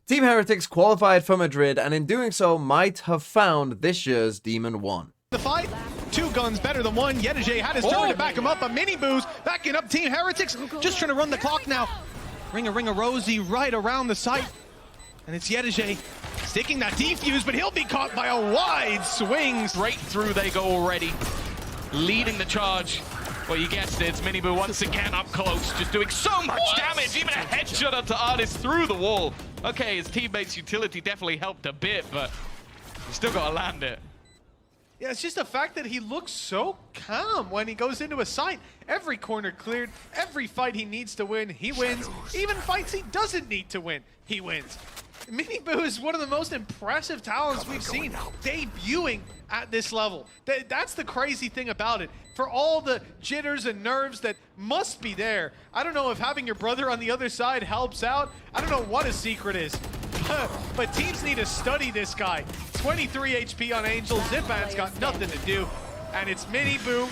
Team Heretics qualified for Madrid, and in doing so might have found this year's DEMON1. The fight, two guns better than one. Yedijay had his turn to back him up, but Mini Boo's backing up Team Heretics, just trying to run the clock now. Ring a Rosie right around the site, and it's Yedijay sticking that defuse, but he'll be caught by a wide swing. Straight through they go already, leading the charge. Well, you guessed it, it's Miniboo once again up close, just doing so much damage, even a headshot onto Artist through the wall. Okay, his teammate's utility definitely helped a bit, but you still gotta land it. Yeah, it's just the fact that he looks so calm when he goes into a site. Every corner cleared, every fight he needs to win, he wins. Even fights he doesn't need to win, he wins. Mini Boo is one of the most impressive talents we've seen debuting at this level. That's the crazy thing about it. For all the jitters and nerves that must be there, I don't know if having your brother on the other side helps out. I don't know what his secret is. But teams need to study this guy. 23 HP on Angel. Zipan's got nothing to do. And it's Mini Boo.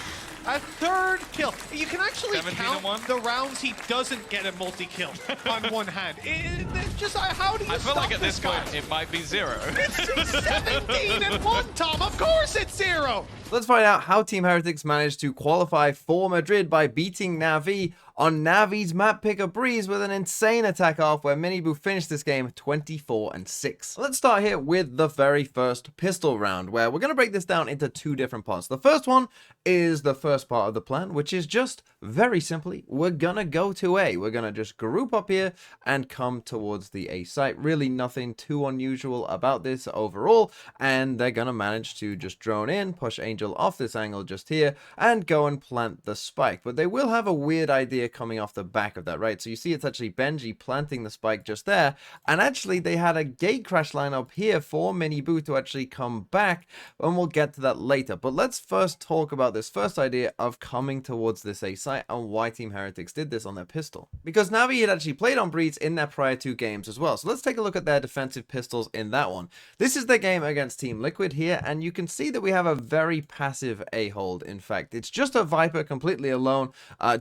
A third kill. You can actually count the rounds he doesn't get a multi-kill on one hand. Just how do you I feel like at this this point it might be 0. It's 17 and 1, Tom. Of course it's 0. Let's find out how Team Heretics managed to qualify for Madrid by beating Navi on Navi's map pick a breeze with an insane attack off where Miniboo finished this game 24-6. Let's start here with the very first pistol round, where we're going to break this down into two different parts. The first one is the first part of the plan, which is just very simply, we're going to go to A. We're going to just group up here and come towards the A site. Really nothing too unusual about this overall, and they're going to manage to just drone in, push Angel off this angle just here, and go and plant the spike. But they will have a weird idea coming off the back of that, right? So you see it's actually Benji planting the spike just there, and actually they had a gate crash lineup here for Miniboo to actually come back, and we'll get to that later. But let's first talk about this first idea of coming towards this A site and why Team Heretics did this on their pistol. Because Navi had actually played on Breeze in their prior 2 games as well. So let's take a look at their defensive pistols in that one. This is their game against Team Liquid here, and you can see that we have a very passive A hold. In fact, it's just a Viper completely alone.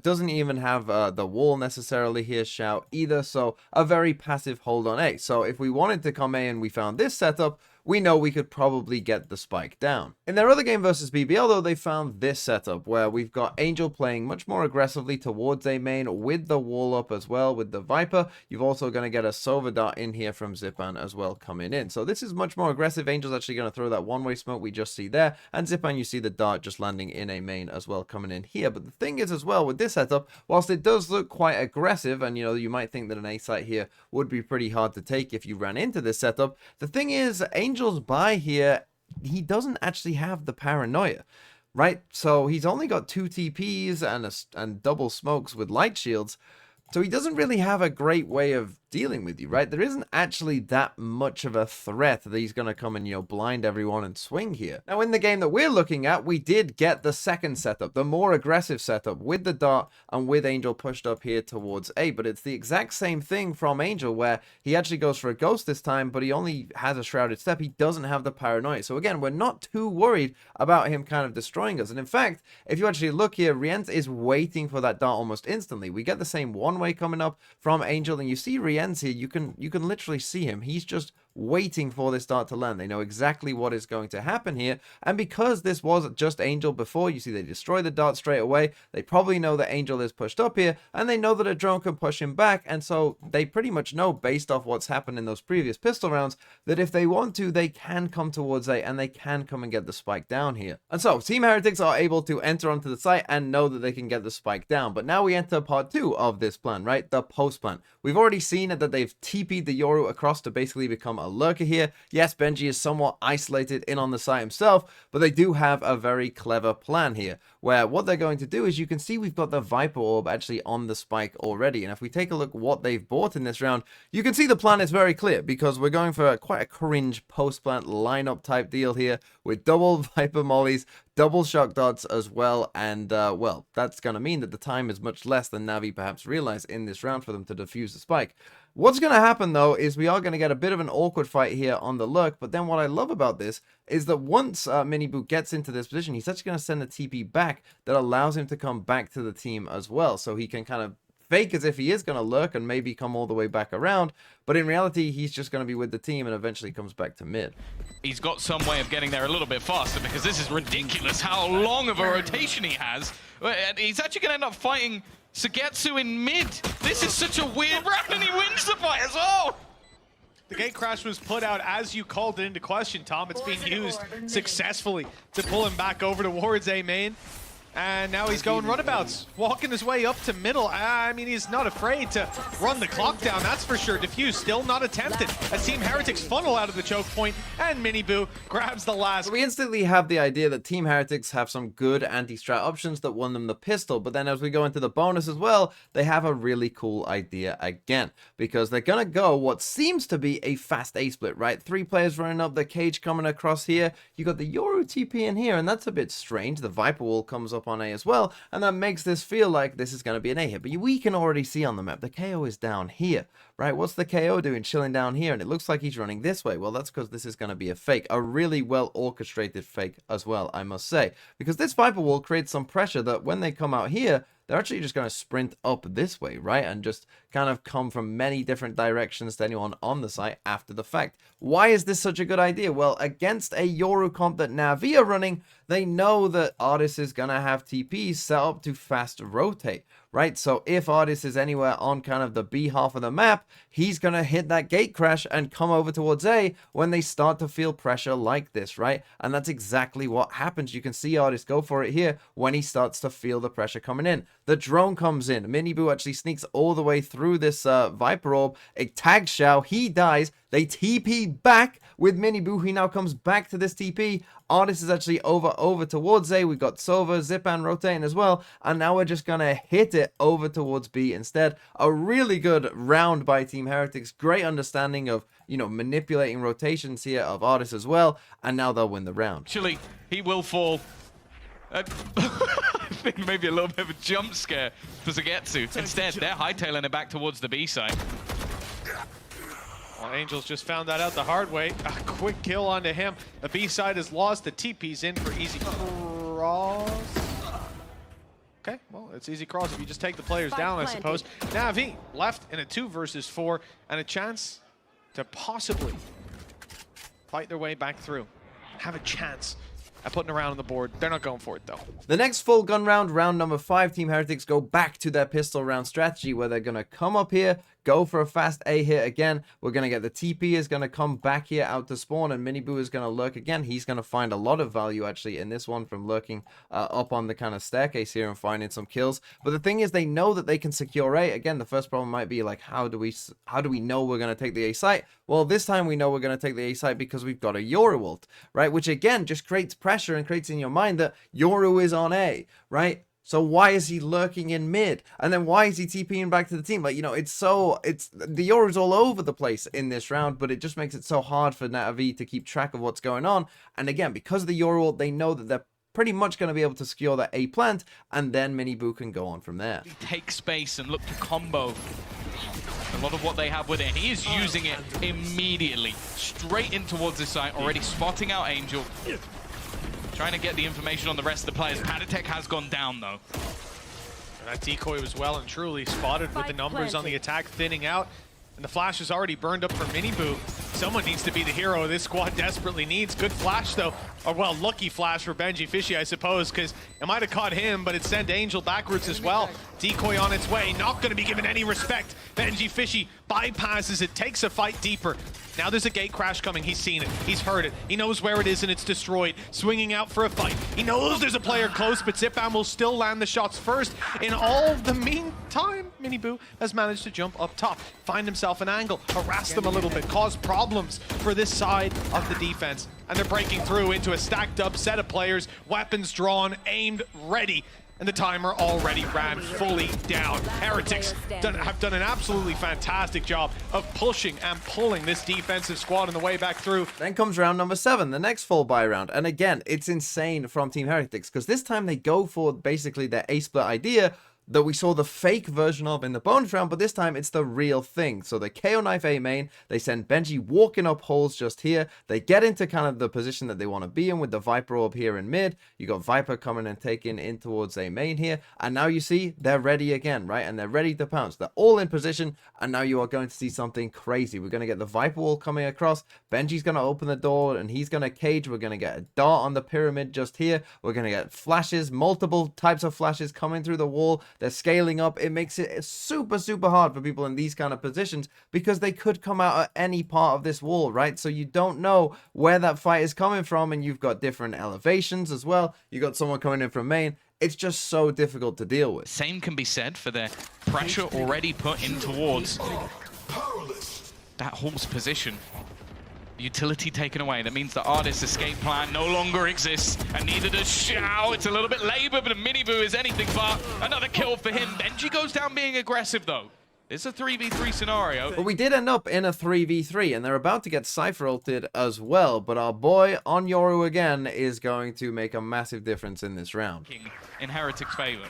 Doesn't even have the wall necessarily here shout either, so a very passive hold on A. So if we wanted to come A and we found this setup, we know we could probably get the spike down. In their other game versus BBL though, they found this setup where we've got Angel playing much more aggressively towards A main with the wall up as well with the Viper. You've also going to get a Sova dart in here from Zipan as well coming in. So this is much more aggressive. Angel's actually going to throw that one-way smoke we just see there, and Zipan, you see the dart just landing in A main as well coming in here. But the thing is as well with this setup, whilst it does look quite aggressive, and you know, you might think that an A site here would be pretty hard to take if you ran into this setup, the thing is Angel's buy here, he doesn't actually have the paranoia, right? So he's only got 2 TPs and double smokes with light shields, so he doesn't really have a great way of dealing with you, right? There isn't actually that much of a threat that he's going to come and, you know, blind everyone and swing here. Now, in the game that we're looking at, we did get the second setup, the more aggressive setup with the dart and with Angel pushed up here towards A, but it's the exact same thing from Angel where he actually goes for a ghost this time, but he only has a shrouded step. He doesn't have the paranoia. So again, we're not too worried about him kind of destroying us. And in fact, if you actually look here, Rienz is waiting for that dart almost instantly. We get the same one-way coming up from Angel, and you see Rienz here, you can literally see him. He's just waiting for this dart to land. They know exactly what is going to happen here, and because this was just Angel before, you see they destroy the dart straight away. They probably know that Angel is pushed up here, and they know that a drone can push him back, and so they pretty much know, based off what's happened in those previous pistol rounds, that if they want to, they can come towards A, and they can come and get the spike down here. And so Team Heretics are able to enter onto the site and know that they can get the spike down. But now we enter part 2 of this plan, right? The post plan. We've already seen it that they've TP'd the Yoru across to basically become a lurker here. Yes, Benji is somewhat isolated in on the site himself, but they do have a very clever plan here, where what they're going to do is, you can see we've got the Viper Orb actually on the spike already, and if we take a look what they've bought in this round, you can see the plan is very clear, because we're going for quite a cringe post-plant lineup type deal here, with double Viper mollies, double shock dots as well, and well, that's going to mean that the time is much less than Navi perhaps realized in this round for them to defuse the spike. What's going to happen though is we are going to get a bit of an awkward fight here on the lurk, but then what I love about this is that once Miniboo gets into this position, he's actually going to send a TP back that allows him to come back to the team as well, so he can kind of fake as if he is going to lurk and maybe come all the way back around, but in reality, he's just going to be with the team and eventually comes back to mid. He's got some way of getting there a little bit faster, because this is ridiculous how long of a rotation he has. And he's actually going to end up fighting Sugetsu in mid. This is such a weird round, and he wins the fight as well. The gate crash was put out as you called it into question, Tom. It's being used successfully to pull him back over towards A main. And now he's going runabouts, walking his way up to middle. I mean, he's not afraid to run the clock down, that's for sure. Diffuse still not attempted as Team Heretics funnel out of the choke point, and Miniboo grabs the last. So we instantly have the idea that Team Heretics have some good anti-strat options that won them the pistol, but then as we go into the bonus as well, they have a really cool idea again, because they're gonna go what seems to be a fast A split, right? 3 players running up the cage coming across here. You got the Yoru TP in here, and that's a bit strange. The Viper wall comes up on A as well, and that makes this feel like this is going to be an A hit, but we can already see on the map the KO is down here, right? What's the KO doing? Chilling down here, and it looks like he's running this way. Well, that's because this is going to be a fake, a really well orchestrated fake as well, I must say, because this Viper wall creates some pressure that when they come out here, they're actually just going to sprint up this way, right? And just kind of come from many different directions to anyone on the site after the fact. Why is this such a good idea? Well, against a Yoru comp that Navi are running, they know that Artis is going to have TPs set up to fast rotate, right? So if Artis is anywhere on kind of the B half of the map, he's going to hit that gate crash and come over towards A when they start to feel pressure like this, right? And that's exactly what happens. You can see Artis go for it here when he starts to feel the pressure coming in. The drone comes in. Miniboo actually sneaks all the way through this Viper Orb. It tags Xiao. He dies. They TP back with Miniboo. He now comes back to this TP. Artis is actually over towards A. We've got Sova, Zipan rotating as well. And now we're just going to hit it over towards B instead. A really good round by Team Heretics. Great understanding of, you know, manipulating rotations here of Artis as well. And now they'll win the round. Actually, he will fall. I think maybe a little bit of a jump scare for Sugetsu. Instead, they're hightailing it back towards the B side. Well, Angels just found that out the hard way. A quick kill onto him. The B side is lost. The TP's in for easy cross. Okay, well, it's easy cross if you just take the players down, I suppose. Navi left in a 2 versus 4 and a chance to possibly fight their way back through. Have a chance at putting a round on the board. They're not going for it, though. The next full gun round, round number 5, Team Heretics go back to their pistol round strategy where they're going to come up here, go for a fast A hit again. We're going to get the TP is going to come back here out to spawn, and Miniboo is going to lurk again. He's going to find a lot of value actually in this one from lurking up on the kind of staircase here and finding some kills. But the thing is, they know that they can secure A. Again, the first problem might be like, how do we know we're going to take the A site? Well, this time we know we're going to take the A site because we've got a Yoru ult, right? Which again just creates pressure and creates in your mind that Yoru is on A, right? So why is he lurking in mid? And then why is he TPing back to the team? Like, you know, it's the Yoru's all over the place in this round, but it just makes it so hard for Navi to keep track of what's going on. And again, because of the Yoru, they know that they're pretty much going to be able to secure that A plant, and then Miniboo can go on from there. Take space and look to combo a lot of what they have with it. He is using it immediately, straight in towards this site, already spotting out Angel. Trying to get the information on the rest of the players. Padatek has gone down, though. And that decoy was well and truly spotted with the numbers on the attack thinning out. And the flash is already burned up for Miniboo. Someone needs to be the hero this squad desperately needs. Good flash, though. Or, well, lucky flash for Benji Fishy, I suppose, because it might have caught him, but it sent Angel backwards as well. Decoy on its way, not going to be given any respect. Benji Fishy bypasses it, takes a fight deeper. Now there's a gate crash coming. He's seen it. He's heard it. He knows where it is, and it's destroyed. Swinging out for a fight. He knows there's a player close, but Zipan will still land the shots first. In all the meantime, Miniboo has managed to jump up top, find himself an angle, harass them a little bit, cause problems for this side of the defense. And they're breaking through into a stacked up set of players, weapons drawn, aimed, ready. And the timer already ran fully down. Heretics have done an absolutely fantastic job of pushing and pulling this defensive squad on the way back through. Then comes round number 7, the next full buy round. And again, it's insane from Team Heretics because this time they go for basically their A split idea. that we saw the fake version of in the bonus round, but this time it's the real thing. So the KO knife A main, they send Benji walking up holes just here. They get into kind of the position that they want to be in with the Viper orb here in mid. You got Viper coming and taking in towards A main here. And now you see they're ready again, right? And they're ready to pounce. They're all in position. And now you are going to see something crazy. We're going to get the Viper wall coming across. Benji's going to open the door and he's going to cage. We're going to get a dart on the pyramid just here. We're going to get flashes, multiple types of flashes coming through the wall. They're scaling up. It makes it super, super hard for people in these kind of positions because they could come out at any part of this wall, right? So you don't know where that fight is coming from, and you've got different elevations as well. You got someone coming in from main. It's just so difficult to deal with. Same can be said for the pressure already put in towards that Hall's position. Utility taken away. That means the Artist's escape plan no longer exists, and neither does Xiao. It's a little bit labor, but a Miniboo is anything but another kill for him. Benji goes down being aggressive, though. It's a 3v3 scenario. But we did end up in a 3v3, and they're about to get Cypher ulted as well. But our boy on Yoru again is going to make a massive difference in this round. In Heretics' favor.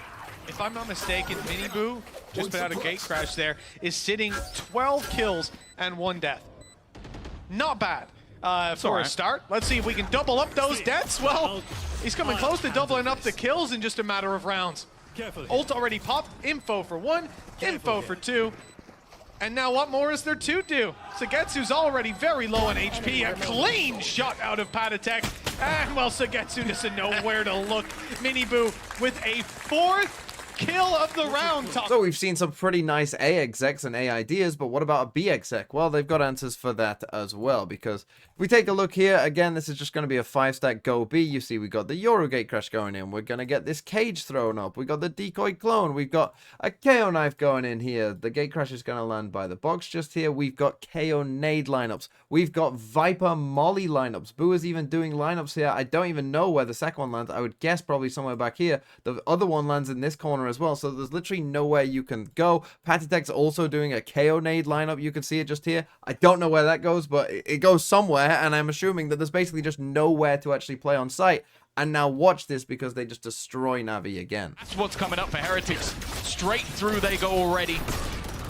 If I'm not mistaken, Miniboo, just put out a gate crash there, is sitting 12 kills and 1 death. Not bad for a start. Let's see if we can double up those deaths. Well, he's coming close to doubling up the kills in just a matter of rounds. Ult already popped. Info for 1, info for 2. And now what more is there to do? Sagetsu's already very low on HP. A clean shot out of Patatek. And well, Sagetsu doesn't know where to look. Miniboo with a 4th kill of the round. So we've seen some pretty nice A execs and A ideas, but what about a B exec? Well, they've got answers for that as well, because if we take a look here, again, this is just going to be a 5-stack go B. You see we got the Yoru gate crash going in. We're going to get this cage thrown up. We got the decoy clone. We've got a KO knife going in here. The gate crash is going to land by the box just here. We've got KO nade lineups. We've got Viper Molly lineups. Boo is even doing lineups here. I don't even know where the second one lands. I would guess probably somewhere back here. The other one lands in this corner as well, so there's literally nowhere you can go. Patatek's also doing a KO nade lineup. You can see it just here. I don't know where that goes, but it goes somewhere, and I'm assuming that there's basically just nowhere to actually play on site. And now watch this, because they just destroy Navi again. That's what's coming up for Heretics. Straight through they go already.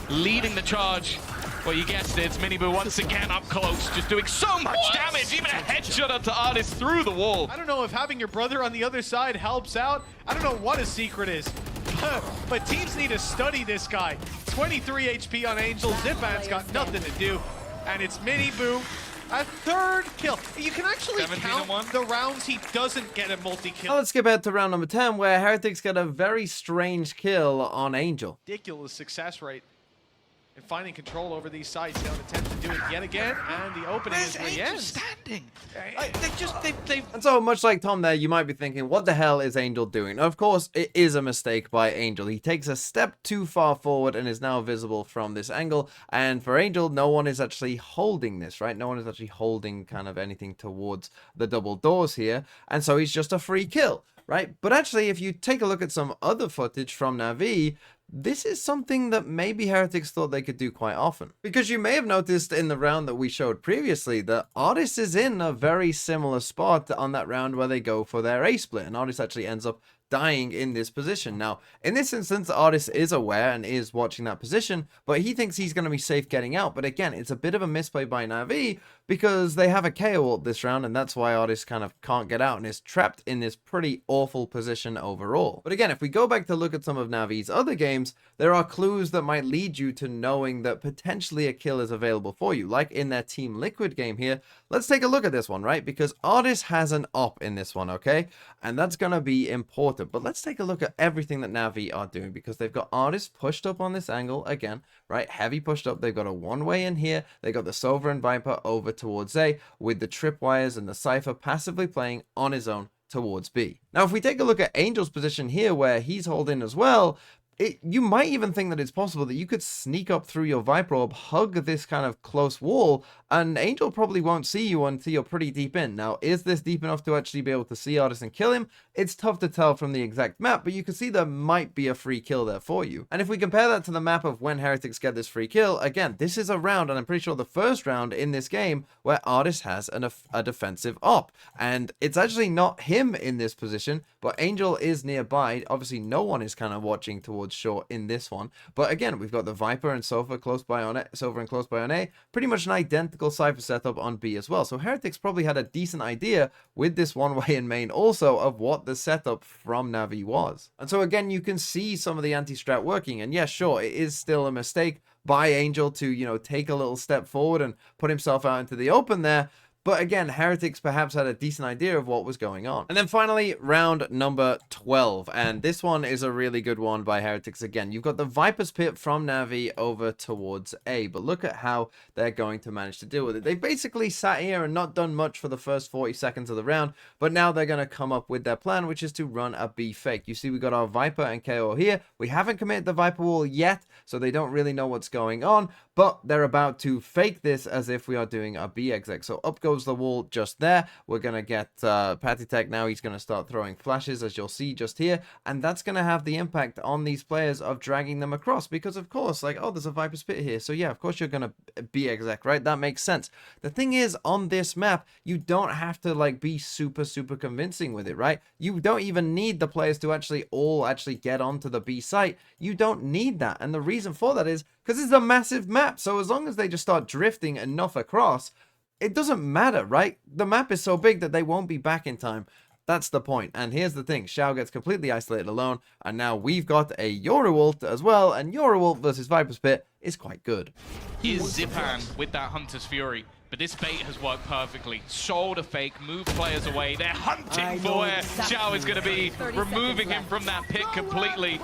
Leading the charge. Well, you guessed it, it's Miniboo once again up close, just doing so much damage, even a headshot onto Artist through the wall. I don't know if having your brother on the other side helps out. I don't know what his secret is, but teams need to study this guy. 23 HP on Angel, Zipman's got nothing to do, and it's Miniboo. A 3rd kill. You can actually count the rounds he doesn't get a multi-kill. Now let's skip ahead to round number 10, where Heretics get a very strange kill on Angel. Ridiculous success rate. And finding control over these sites. He'll attempt to do it yet again, and the opening is where he ends. Standing. And so, much like Tom there, you might be thinking, what the hell is Angel doing? Of course, it is a mistake by Angel. He takes a step too far forward and is now visible from this angle. And for Angel, no one is actually holding this, right? No one is actually holding kind of anything towards the double doors here. And so he's just a free kill, right? But actually, if you take a look at some other footage from Navi, this is something that maybe Heretics thought they could do quite often. Because you may have noticed in the round that we showed previously that Artist is in a very similar spot on that round where they go for their A split, and Artist actually ends up dying in this position. Now, in this instance, Artist is aware and is watching that position, but he thinks he's going to be safe getting out. But again, it's a bit of a misplay by Navi, because they have a KO ult this round, and that's why Artist kind of can't get out and is trapped in this pretty awful position overall. But again, if we go back to look at some of Navi's other games, there are clues that might lead you to knowing that potentially a kill is available for you, like in their Team Liquid game here. Let's take a look at this one, right? Because Artist has an op in this one, okay? And that's going to be important. But let's take a look at everything that Navi are doing, because they've got Artist pushed up on this angle again, right? Heavy pushed up. They've got a one-way in here. They got the Sova and Viper over towards A, with the tripwires and the Cypher passively playing on his own towards B. Now, if we take a look at Angel's position here, where he's holding as well, you might even think that it's possible that you could sneak up through your Viper Orb, hug this kind of close wall, and Angel probably won't see you until you're pretty deep in. Now, is this deep enough to actually be able to see Artist and kill him? It's tough to tell from the exact map, but you can see there might be a free kill there for you. And if we compare that to the map of when Heretics get this free kill, again, this is a round, and I'm pretty sure the first round in this game, where Artist has a defensive op. And it's actually not him in this position, but Angel is nearby. Obviously, no one is kind of watching towards towards short in this one. But again, we've got the Viper and Sova close by on it, Sova and close by on A. Pretty much an identical Cypher setup on B as well. So Heretics probably had a decent idea with this one-way in main also of what the setup from Navi was. And so again, you can see some of the anti-strat working. And yeah, sure, it is still a mistake by Angel to, you know, take a little step forward and put himself out into the open there. But again, Heretics perhaps had a decent idea of what was going on. And then finally, round number 12. And this one is a really good one by Heretics again. You've got the Viper's Pit from Navi over towards A. But look at how they're going to manage to deal with it. They basically sat here and not done much for the first 40 seconds of the round. But now they're going to come up with their plan, which is to run a B fake. You see we got our Viper and KO here. We haven't committed the Viper wall yet, so they don't really know what's going on. But they're about to fake this as if we are doing a B exec. So up goes the wall just there. We're going to get Patty Tech now. He's going to start throwing flashes, as you'll see just here. And that's going to have the impact on these players of dragging them across. Because, of course, like, oh, there's a Viper's Pit here. So, yeah, of course you're going to B exec, right? That makes sense. The thing is, on this map, you don't have to, like, be super convincing with it, right? You don't even need the players to all get onto the B site. You don't need that. And the reason for that is because it's a massive map. So as long as they just start drifting enough across, it doesn't matter, right? The map is so big that they won't be back in time. That's the point. And here's the thing. Xiao gets completely isolated alone. And now we've got a Yoru ult as well. And Yoru ult versus Viper's Pit is quite good. Is Zipan with that Hunter's Fury. But this bait has worked perfectly. Shoulder fake, move players away. They're hunting for where Xiao is going to be, removing him from that pit completely.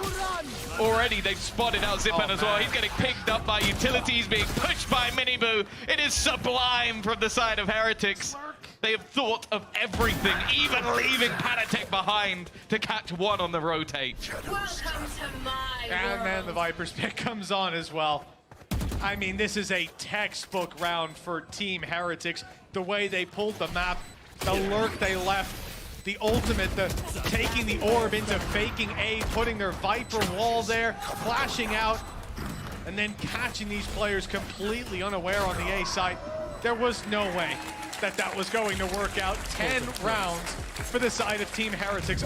Already they've spotted out Zipan as well. He's getting picked up by utilities, being pushed by Miniboo. It is sublime from the side of Heretics. They have thought of everything, even leaving Panatek behind to catch one on the rotate. And then the Viper's Pit comes on as well. I mean, this is a textbook round for Team Heretics. The way they pulled the map, the lurk they left, the ultimate, the taking the orb into faking A, putting their Viper wall there, flashing out, and then catching these players completely unaware on the A side. There was no way that was going to work out. 10 rounds for the side of Team Heretics.